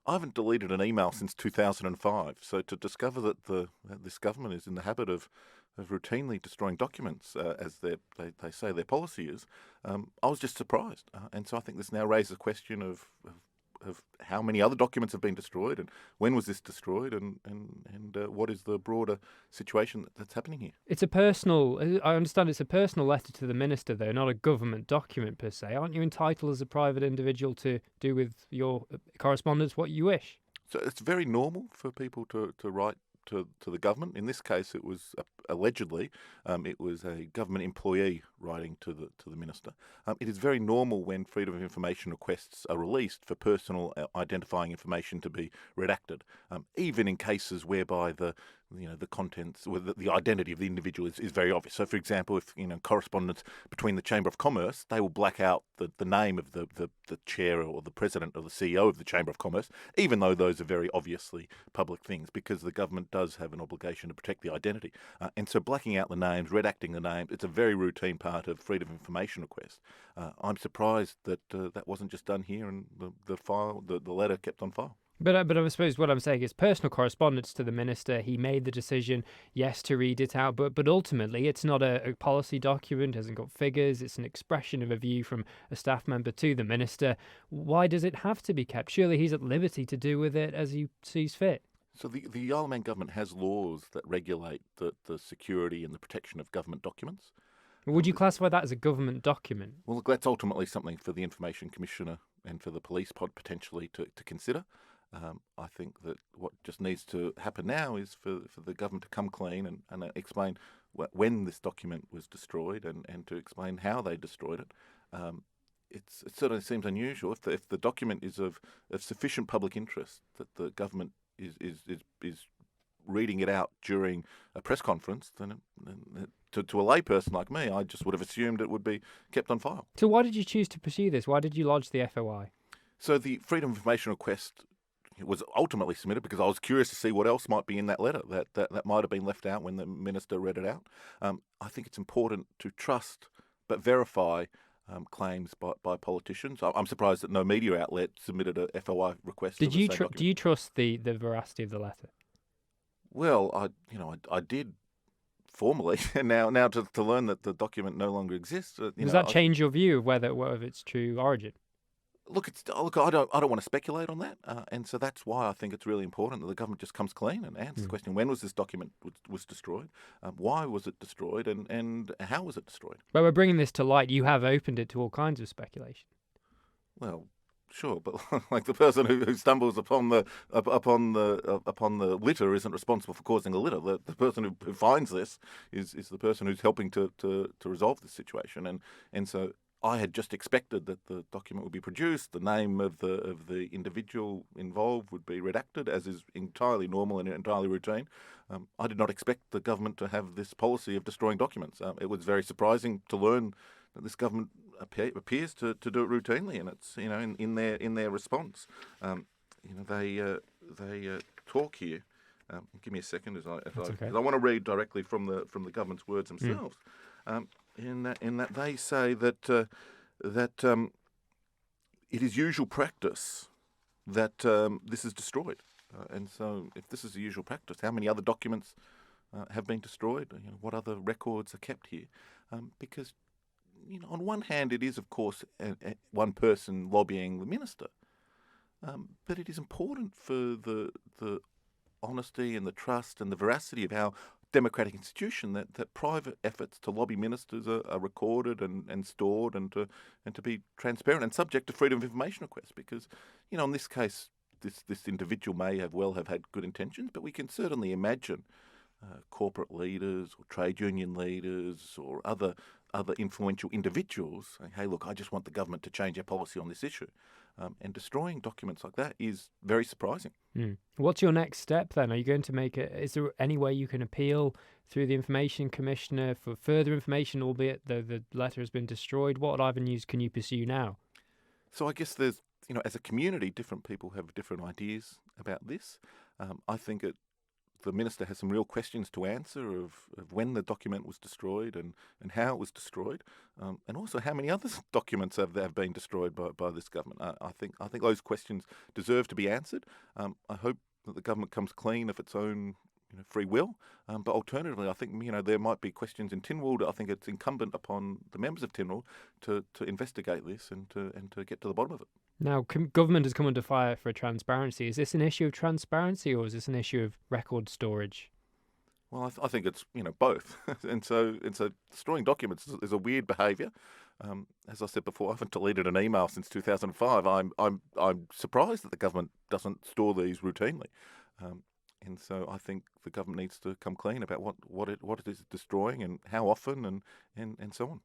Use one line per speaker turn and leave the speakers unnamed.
I haven't deleted an email since 2005. So to discover that this government is in the habit of routinely destroying documents, as they say their policy is, I was just surprised. And so I think this now raises a question of how many other documents have been destroyed, and when was this destroyed, and what is the broader situation that's happening here.
It's a personal, I understand it's a personal letter to the minister, though, not a government document per se. Aren't you entitled as a private individual to do with your correspondence what you wish?
So it's very normal for people to write to the government. In this case, it was allegedly it was a government employee writing to the minister. It is very normal when freedom of information requests are released for personal identifying information to be redacted, even in cases whereby the contents, or the identity of the individual is very obvious. So, for example, if correspondence between the Chamber of Commerce, they will black out the name of the chair or the president or the CEO of the Chamber of Commerce, even though those are very obviously public things, because the government does have an obligation to protect the identity. And so blacking out the names, redacting the names, it's a very routine part of freedom of information requests. I'm surprised that that wasn't just done here and the letter kept on file.
But I suppose what I'm saying is personal correspondence to the minister. He made the decision, yes, to read it out, but ultimately it's not a policy document, hasn't got figures. It's an expression of a view from a staff member to the minister. Why does it have to be kept? Surely he's at liberty to do with it as he sees fit.
So the Isle of Man government has laws that regulate the security and the protection of government documents.
Would you classify that as a government document?
Well, look, that's ultimately something for the Information Commissioner and for the police pod potentially to consider. I think that what just needs to happen now is for the government to come clean and explain when this document was destroyed and to explain how they destroyed it. It certainly seems unusual if the document is of sufficient public interest that the government is reading it out during a press conference, then to a layperson like me, I just would have assumed it would be kept on file.
So why did you choose to pursue this? Why did you lodge the FOI?
So the Freedom of Information request was ultimately submitted because I was curious to see what else might be in that letter that might have been left out when the minister read it out. I think it's important to trust but verify claims by politicians. I'm surprised that no media outlet submitted a FOI request.
Do you trust the veracity of the letter?
Well, I did formally, and now to learn that the document no longer exists.
Does that change your view of whether of its true origin?
Look, I don't want to speculate on that, and so that's why I think it's really important that the government just comes clean and answers the question: when was this document was destroyed? Why was it destroyed? And how was it destroyed?
Well, we're bringing this to light. You have opened it to all kinds of speculation.
Well, sure, but like the person who stumbles upon the litter isn't responsible for causing the litter. The person who finds this is the person who's helping to resolve this situation, and so I had just expected that the document would be produced, the name of the individual involved would be redacted, as is entirely normal and entirely routine. I did not expect the government to have this policy of destroying documents. It was very surprising to learn that this government appears to do it routinely, and it's in their response. They talk here. Give me a second as I want to read directly from the government's words themselves. In that they say that it is usual practice that this is destroyed, and so if this is the usual practice, how many other documents have been destroyed? What other records are kept here? Because on one hand, it is of course one person lobbying the minister, but it is important for the honesty and the trust and the veracity of our democratic institution that private efforts to lobby ministers are recorded and stored and to be transparent and subject to freedom of information requests, because in this case this individual may have had good intentions, but we can certainly imagine corporate leaders or trade union leaders or other influential individuals saying, hey, look, I just want the government to change their policy on this issue. And destroying documents like that is very surprising.
What's your next step then? Are you going to make it? Is there any way you can appeal through the Information Commissioner for further information, albeit the letter has been destroyed? What avenues can you pursue now?
So I guess there's, as a community, different people have different ideas about this. I think the minister has some real questions to answer of when the document was destroyed and how it was destroyed, and also how many other documents have been destroyed by this government. I think those questions deserve to be answered. I hope that the government comes clean of its own free will. But alternatively, I think there might be questions in Tynwald. I think it's incumbent upon the members of Tynwald to investigate this and to get to the bottom of it.
Now, government has come under fire for transparency. Is this an issue of transparency, or is this an issue of record storage?
Well, I think it's both, and so destroying documents is a weird behaviour. As I said before, I haven't deleted an email since 2005. I'm surprised that the government doesn't store these routinely. And so I think the government needs to come clean about what it is destroying and how often and so on.